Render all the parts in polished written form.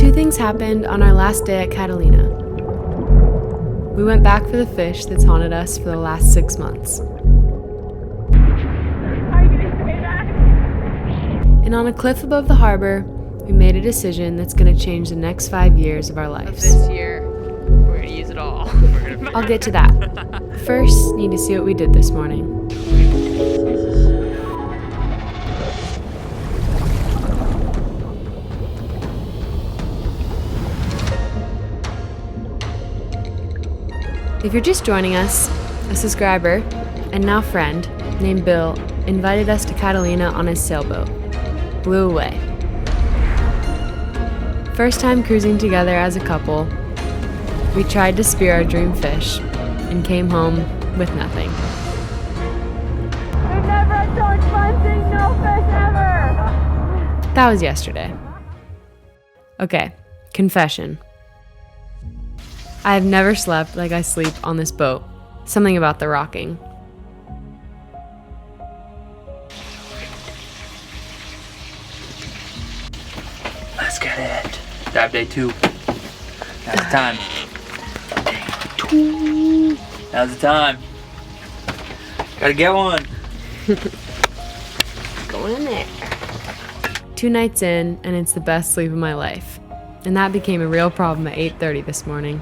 Two things happened on our last day at Catalina. We went back for the fish that's haunted us for the last 6 months. Are you gonna say that? And on a cliff above the harbor, we made a decision that's going to change the next 5 years of our lives. This year, we're gonna use it all. I'll get to that. First, need to see what we did this morning. If you're just joining us, a subscriber, and now friend, named Bill, invited us to Catalina on his sailboat, Blue Aweigh. First time cruising together as a couple, we tried to spear our dream fish and came home with nothing. We've never had so much fun seeing no fish ever! That was yesterday. Okay, confession. I have never slept like I sleep on this boat. Something about the rocking. Let's get it. Dive day 2. Now's the time. Day 2. Now's the time. Gotta get one. Going in there. 2 nights in, and it's the best sleep of my life. And that became a real problem at 8:30 this morning.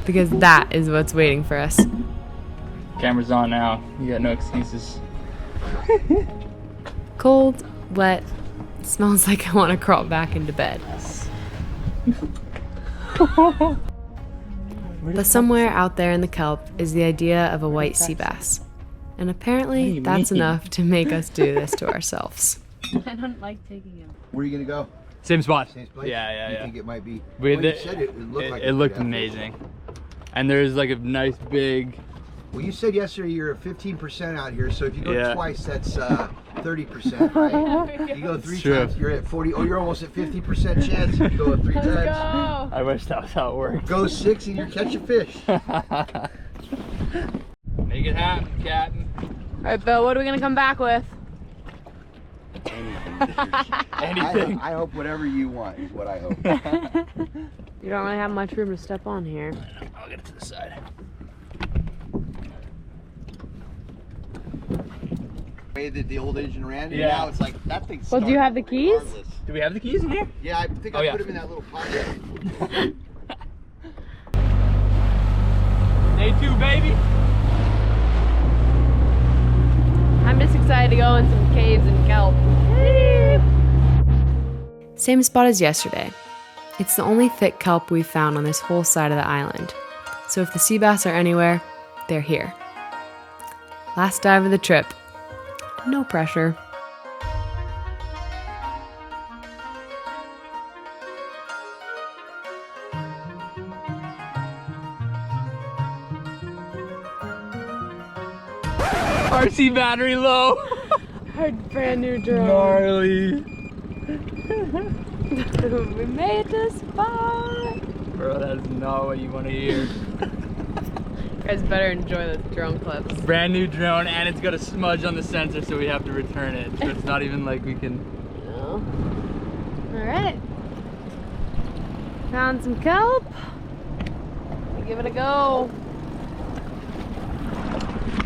Because that is what's waiting for us. Camera's on now. You got no excuses. Cold, wet, smells like I want to crawl back into bed. But somewhere out there in the kelp is the idea of a white sea bass. And apparently that's enough to make us do this to ourselves. I don't like taking him. Where are you gonna go? Same spot. Same place? Yeah. You think it might be? We- Well, you said it looked like It looked amazing. And there's like a nice big. Well, you said yesterday you're at 15% out here, so if you go Yeah. twice, that's 30%, right? You go 3 true. times, you're at 40. Oh, you're almost at 50% chance if you go 3 Let's times. go! I wish that was how it worked. Go 6 and you're catching fish. Make it happen, Captain. Alright, Bill, what are we gonna come back with? Anything. I hope whatever you want is what I hope. You don't really have much room to step on here. I'll get it to the side. The way that the old engine ran, Yeah. now it's like that thing's. Well, do you have the keys? regardless. Do we have the keys in here? Yeah, I think Oh, I yeah. put them in that little pocket. Day 2, baby. I'm just excited to go in some caves and kelp. Same spot as yesterday. It's the only thick kelp we've found on this whole side of the island. So if the sea bass are anywhere, they're here. Last dive of the trip. No pressure. RC battery low. Our brand new drone. Gnarly. We made the spot. Bro, that is not what you want to hear. You guys better enjoy the drone clips. Brand new drone, and it's got a smudge on the sensor, so we have to return it. So it's not even like we can. No. Alright. Found some kelp. Give it a go.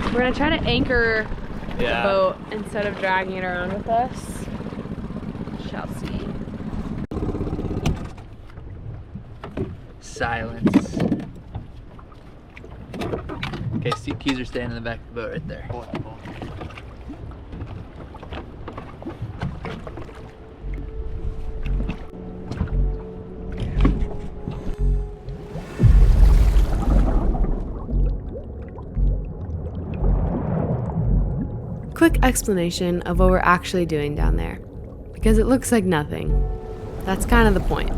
We're gonna try to anchor the boat instead of dragging it around with us. Shall see. Silence. Okay, keys are staying in the back of the boat right there. Quick explanation of what we're actually doing down there, because it looks like nothing. That's kind of the point.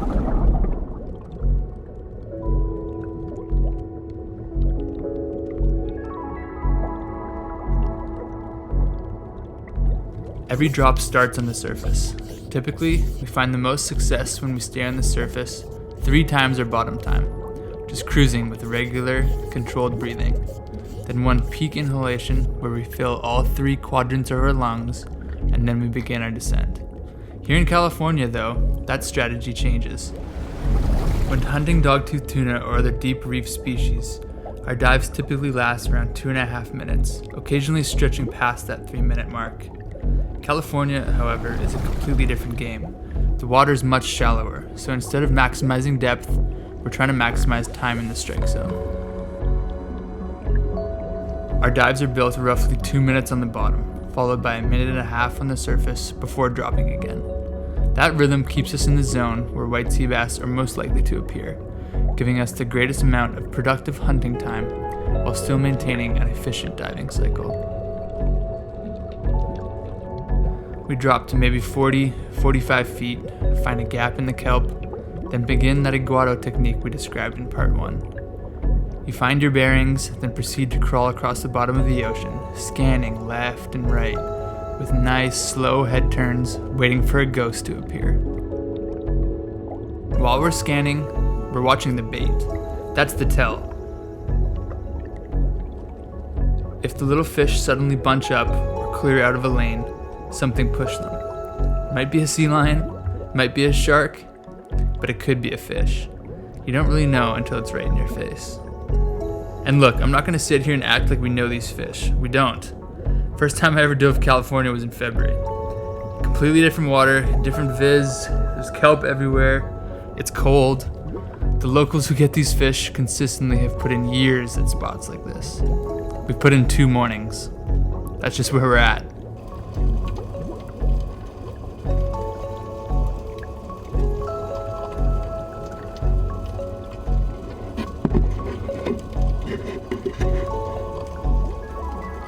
Every drop starts on the surface. Typically, we find the most success when we stay on the surface 3 times our bottom time, which is cruising with regular, controlled breathing. Then 1 peak inhalation where we fill all 3 quadrants of our lungs, and then we begin our descent. Here in California, though, that strategy changes. When hunting dogtooth tuna or other deep reef species, our dives typically last around 2.5 minutes, occasionally stretching past that 3-minute mark. California, however, is a completely different game. The water is much shallower, so instead of maximizing depth, we're trying to maximize time in the strike zone. Our dives are built roughly 2 minutes on the bottom, followed by 1.5 minutes on the surface before dropping again. That rhythm keeps us in the zone where white sea bass are most likely to appear, giving us the greatest amount of productive hunting time while still maintaining an efficient diving cycle. We drop to maybe 40-45 feet, find a gap in the kelp, then begin that iguado technique we described in part 1. You find your bearings, then proceed to crawl across the bottom of the ocean, scanning left and right, with nice, slow head turns, waiting for a ghost to appear. While we're scanning, we're watching the bait. That's the tell. If the little fish suddenly bunch up or clear out of a lane, something pushed them. Might be a sea lion, might be a shark, but it could be a fish. You don't really know until it's right in your face. And look, I'm not going to sit here and act like we know these fish. We don't. First time I ever dove California was in February. Completely different water, different viz, there's kelp everywhere, it's cold. The locals who get these fish consistently have put in years at spots like this. We've put in 2 mornings. That's just where we're at.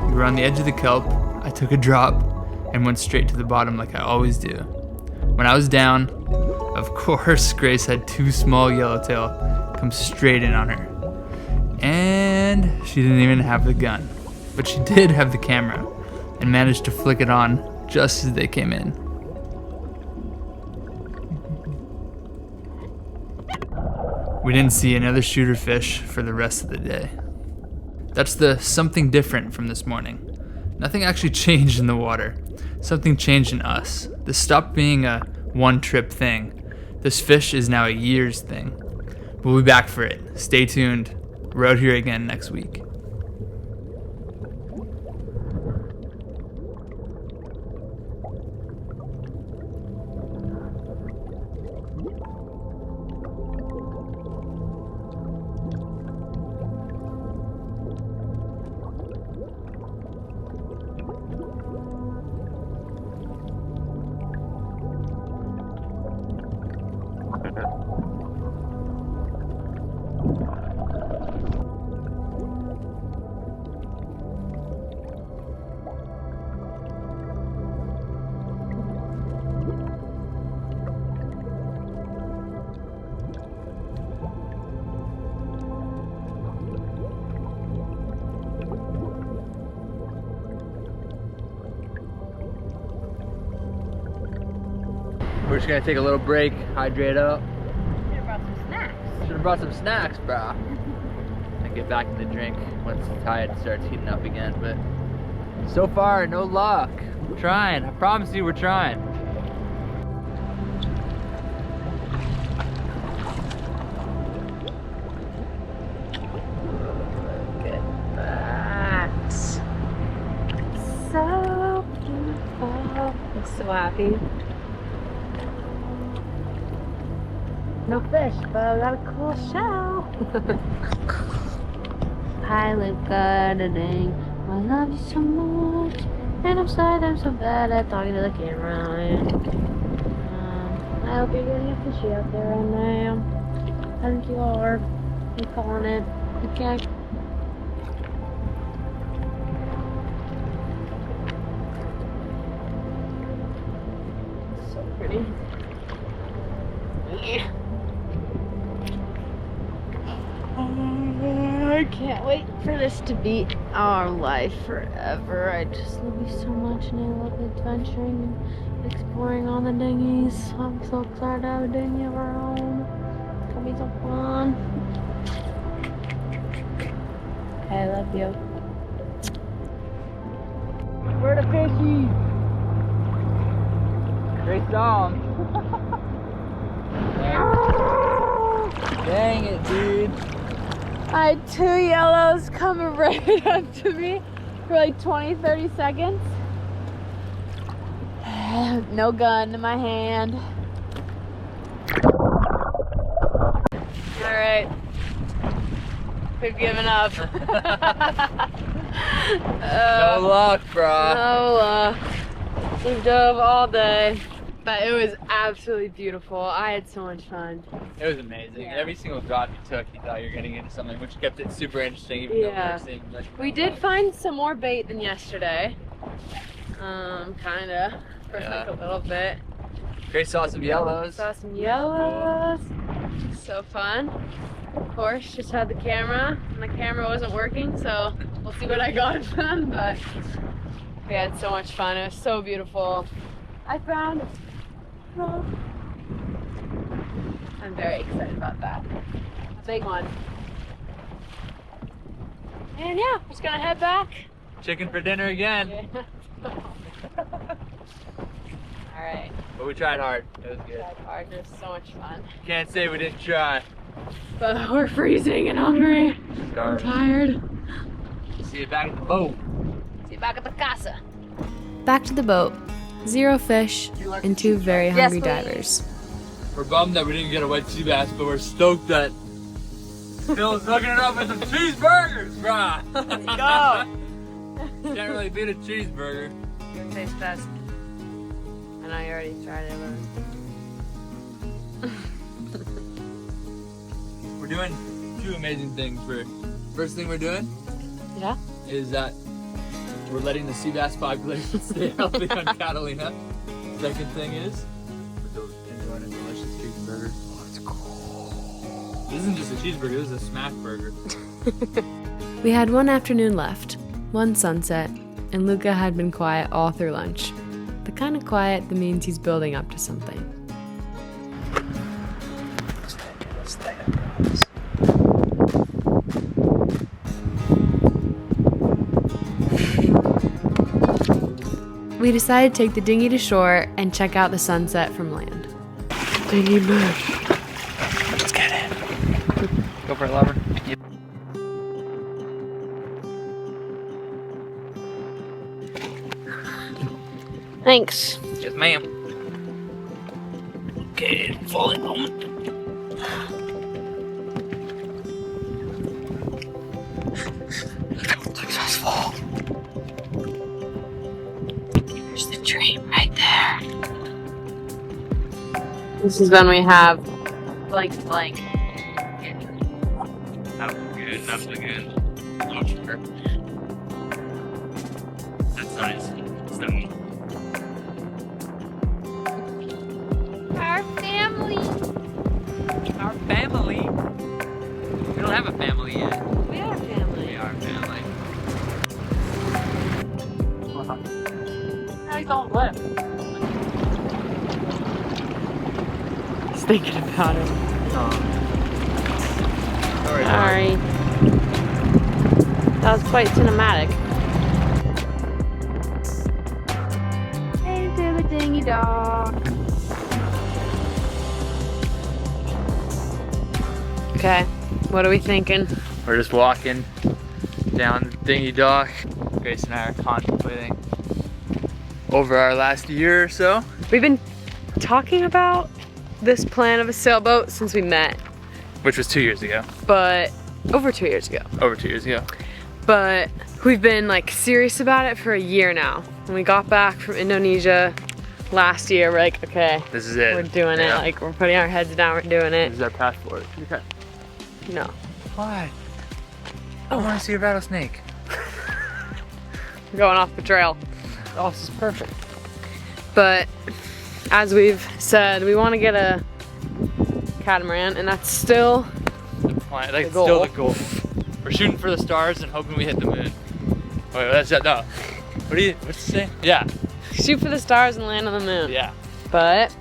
We were on the edge of the kelp. I took a drop and went straight to the bottom like I always do. When I was down, of course, Grace had 2 small yellowtail come straight in on her. And she didn't even have the gun, but she did have the camera and managed to flick it on just as they came in. We didn't see another shooter fish for the rest of the day. That's the something different from this morning. Nothing actually changed in the water. Something changed in us. This stopped being a one-trip thing. This fish is now a year's thing. We'll be back for it. Stay tuned. We're out here again next week. We're just gonna take a little break, hydrate up. Should've brought some snacks. Should've brought some snacks, brah. And get back to the drink once the tide starts heating up again, but so far, no luck. We're trying, I promise you we're trying. Look at that. So beautiful. I'm so happy. No fish, but I got a cool shell. Hi Luka, dang. I love you so much. And I'm sorry that I'm so bad at talking to the camera. I hope you're getting a fishy out there right now. I think you are. I'm calling it. Okay. So pretty. Yeah. I can't wait for this to be our life forever. I just love you so much and I love adventuring and exploring on the dinghies. I'm so excited to have a dinghy of our own. It's gonna be so fun. I love you. Where the fishy? Great song. Dang it, dude. I had 2 yellows coming right up to me for like 20-30 seconds. No gun in my hand. Alright. We've given up. No luck, bro. No luck. We dove all day. But it was absolutely beautiful. I had so much fun. It was amazing. Yeah. Every single drop you took, you thought you were getting into something, which kept it super interesting. Even though we were seeing, like, We did find some more bait than yesterday. Kinda. For like a little bit. Grace saw some yellows. Saw some yellows. So fun. Of course, just had the camera, and the camera wasn't working, so we'll see what I got from. But we had so much fun. It was so beautiful. I found. I'm very excited about that. A big one. And yeah, we're just gonna head back. Chicken for dinner again. Alright. But we tried hard. It was good. It was so much fun. Can't say we didn't try. But we're freezing and hungry. I'm tired. See you back at the boat. See you back at the casa. Back to the boat. 0 fish and 2 very hungry divers. We're bummed that we didn't get a wet sea bass, but we're stoked that Phil's hooking it up with some cheeseburgers, brah. Let's go. Can't really beat a cheeseburger. Your taste test. I know you already tried it, but... We're doing 2 amazing things. First thing we're doing is that we're letting the sea bass population stay healthy on Catalina. Second thing is we're enjoying a delicious cheeseburger. Oh, it's cool. This isn't just a cheeseburger, this is a smash burger. We had one afternoon left, one sunset, and Luka had been quiet all through lunch. The kind of quiet that means he's building up to something. We decided to take the dinghy to shore and check out the sunset from land. Dinghy mush. Let's get it. Go for it, lover. Yep. Thanks. Yes, ma'am. Okay, falling moment. Successful. There's the tree right there. This is when we have blank. Not good, not so good. Oh, sure. That's nice. Stony. Our family. Our family? We don't have a family yet. We are family. We are family. I don't live. He's thinking about it. Sorry. That was quite cinematic. Into the dinghy dock. Okay, what are we thinking? We're just walking down the dinghy dock. Grace and I are contemplating over our last year or so. We've been talking about this plan of a sailboat since we met, Which was 2 years ago. but over 2 years ago. Over 2 years ago. But we've been like serious about it for a year now. When we got back from Indonesia last year, we're like, okay, This is it. we're doing it. Like, we're putting our heads down, we're doing This it. is our passport. Okay. No. Why? I want to see a rattlesnake. We're going off the trail. Oh, this is perfect. But as we've said, we want to get a catamaran, and that's still The plan, like, The it's still goal. the goal. We're shooting for the stars and hoping we hit the moon. Wait, that's it. No. What's it say? Yeah. shoot for the stars and land on the moon. Yeah. But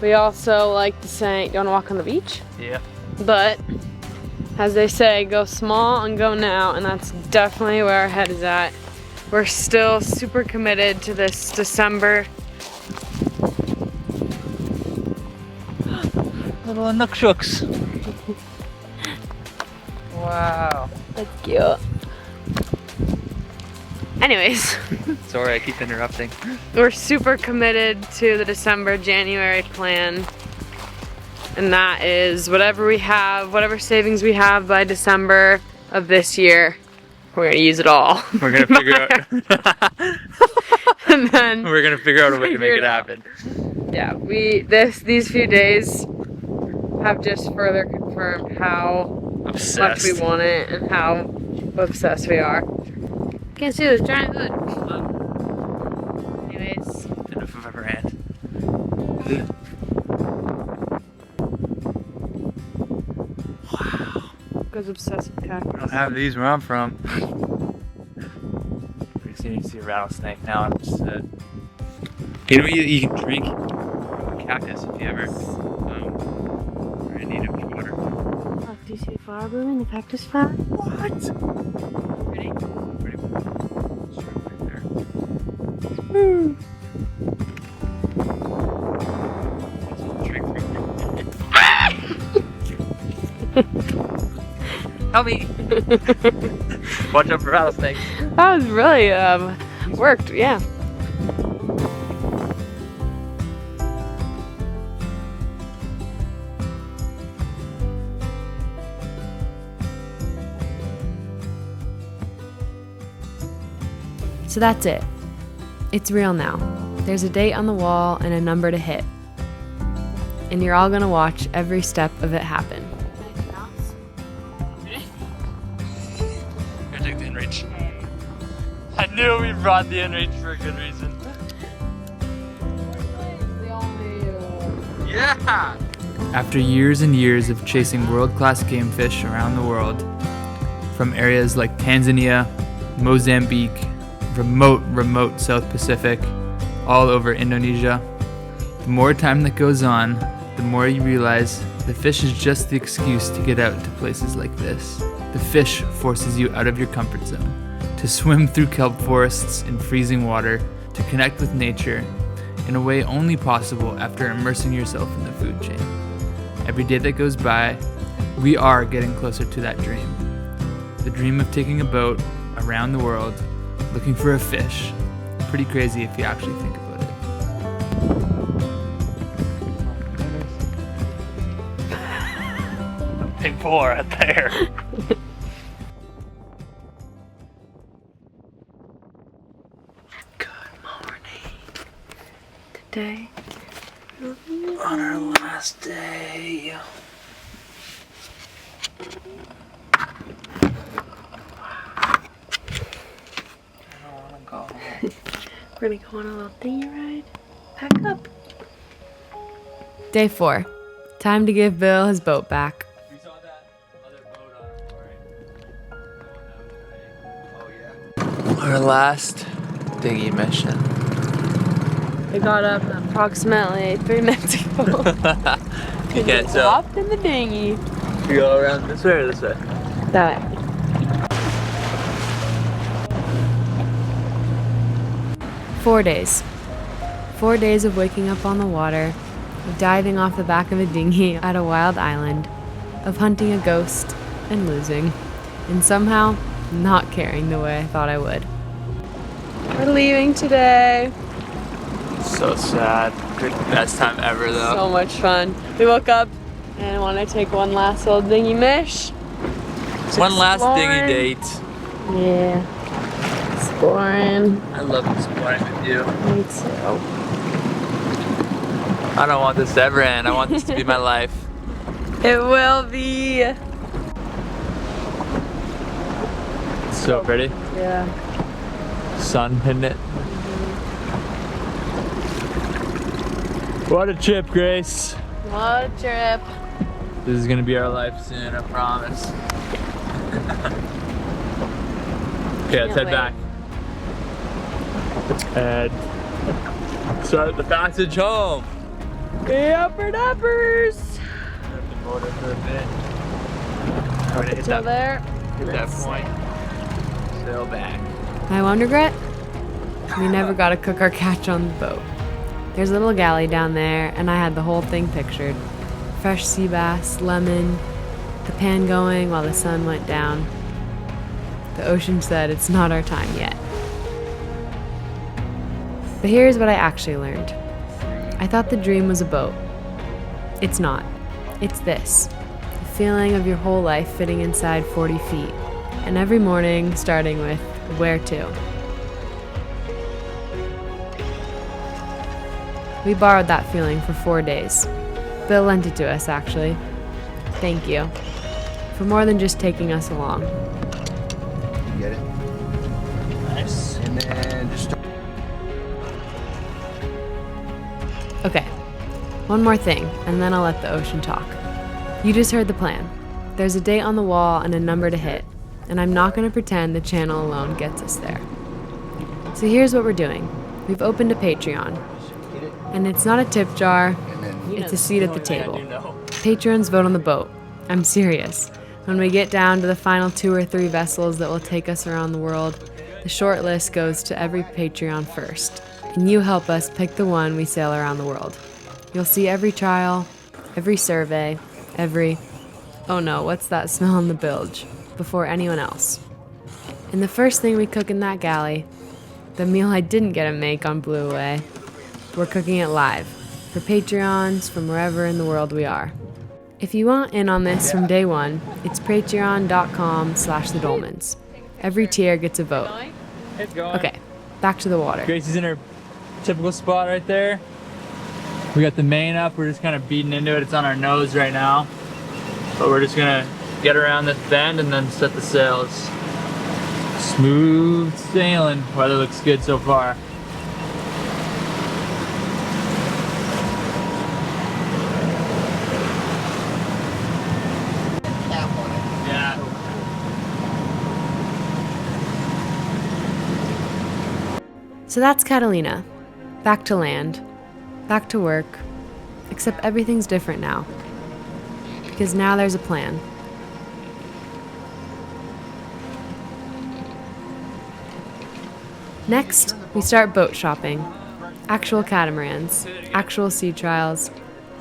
we also like to say, you want to walk on the beach? Yeah. But as they say, go small and go now, and that's definitely where our head is at. We're still super committed to this December Little nook shooks. Wow. That's cute. Anyways, Sorry, I keep interrupting. we're super committed to the December-January plan. And that is whatever we have, whatever savings we have by December of this year, we're gonna use it all. We're gonna figure out. And then We're gonna figure out a way to make Figure it it out. happen. yeah, these few days have just further confirmed how Obsessed. much we want it and how obsessed we are. Can't see this giant hood. Anyways, Enough of a rant. goes obsessed with I don't cactus. have these where I'm from. Pretty soon you see a rattlesnake now. I'm just you know you can drink cactus if you ever are in need of water. Look, do you see the flower blooming? The cactus flower? What? Pretty. Pretty sure right there. Help me! Watch out for rattlesnakes. That was really worked, yeah. So that's it. It's real now. There's a date on the wall and a number to hit. And you're all gonna watch every step of it happen. Here, take the inReach. I knew we brought the inReach for a good reason. Yeah! After years and years of chasing world-class gamefish around the world, from areas like Tanzania, Mozambique, remote South Pacific, all over Indonesia, the more time that goes on, the more you realize the fish is just the excuse to get out to places like this. The fish forces you out of your comfort zone, to swim through kelp forests in freezing water, to connect with nature in a way only possible after immersing yourself in the food chain. Every day that goes by, we are getting closer to that dream. The dream of taking a boat around the world, looking for a fish. Pretty crazy if you actually think about it. Big boar right there. Today. On our last day. We're gonna go on a little dinghy ride. Pack up. Day 4. Time to give Bill his boat back. We saw that other boat on our way. Oh yeah. Our last dinghy mission. I got up approximately 3 minutes ago. You can't tell. Hopped in the dinghy. You go around this way or this way? That way. 4 days. 4 days of waking up on the water, of diving off the back of a dinghy at a wild island, of hunting a ghost and losing, and somehow not caring the way I thought I would. We're leaving today. So sad. Best time ever though. So much fun. We woke up and want to take one last little dinghy mish. One last Exploring. dinghy date. Yeah. Exploring. I love exploring with you. Me too. I don't want this to ever end. I want this to be my life. It will be. It's so pretty. Yeah. Sun hitting it. What a trip, Grace. What a trip. This is gonna be our life soon, I promise. Okay, let's head wait. back. And start the passage home. Upper uppers. The motor for a bit. I'm gonna hit Till that, there. hit that point. Sail back. My one regret? We never got to cook our catch on the boat. There's a little galley down there, and I had the whole thing pictured. fresh sea bass, lemon, the pan going while the sun went down. The ocean said it's not our time yet. But here's what I actually learned. I thought the dream was a boat. It's not. It's this. The feeling of your whole life fitting inside 40 feet. And every morning starting with, where to? We borrowed that feeling for 4 days. Bill lent it to us, actually. Thank you. For more than just taking us along. You get it? Nice. And then just start. Okay, one more thing, and then I'll let the ocean talk. You just heard the plan. There's a date on the wall and a number to hit, and I'm not going to pretend the channel alone gets us there. So here's what we're doing. We've opened a Patreon, and it's not a tip jar, And then it's a seat at the Oh, yeah, I table. do know. Patrons vote on the boat. I'm serious. When we get down to the final 2 or 3 vessels that will take us around the world, the short list goes to every Patreon first. And you help us pick the one we sail around the world. You'll see every trial, every survey, every, oh no, what's that smell in the bilge, before anyone else. And the first thing we cook in that galley, the meal I didn't get to make on Blue Aweigh, we're cooking it live, for Patreons from wherever in the world we are. If you want in on this from day one, it's patreon.com/the Dolmans. Every tier gets a vote. It's going. Okay, back to the water. Gracie's in her typical spot right there. We got the main up, we're just kind of beating into it. It's on our nose right now. But we're just gonna get around this bend and then set the sails. Smooth sailing. Weather looks good so far. Yeah. So that's Catalina. Back to land. Back to work. Except everything's different now. Because now there's a plan. Next, we start boat shopping. Actual catamarans, actual sea trials,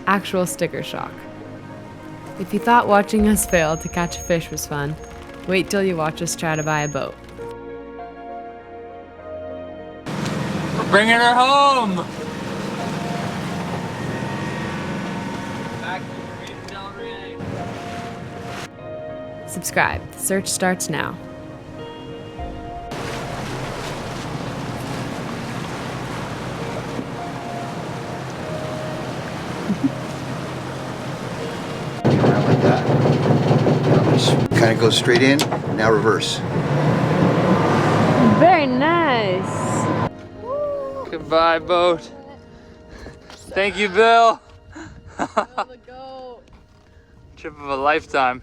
actual sticker shock. If you thought watching us fail to catch a fish was fun, wait till you watch us try to buy a boat. We're bringing her home! Back to the Del Rey. Subscribe. The search starts now. around like that. Now just kind of go straight in. Now reverse. Very nice. Goodbye, boat. Thank you, Bill. Trip of a lifetime.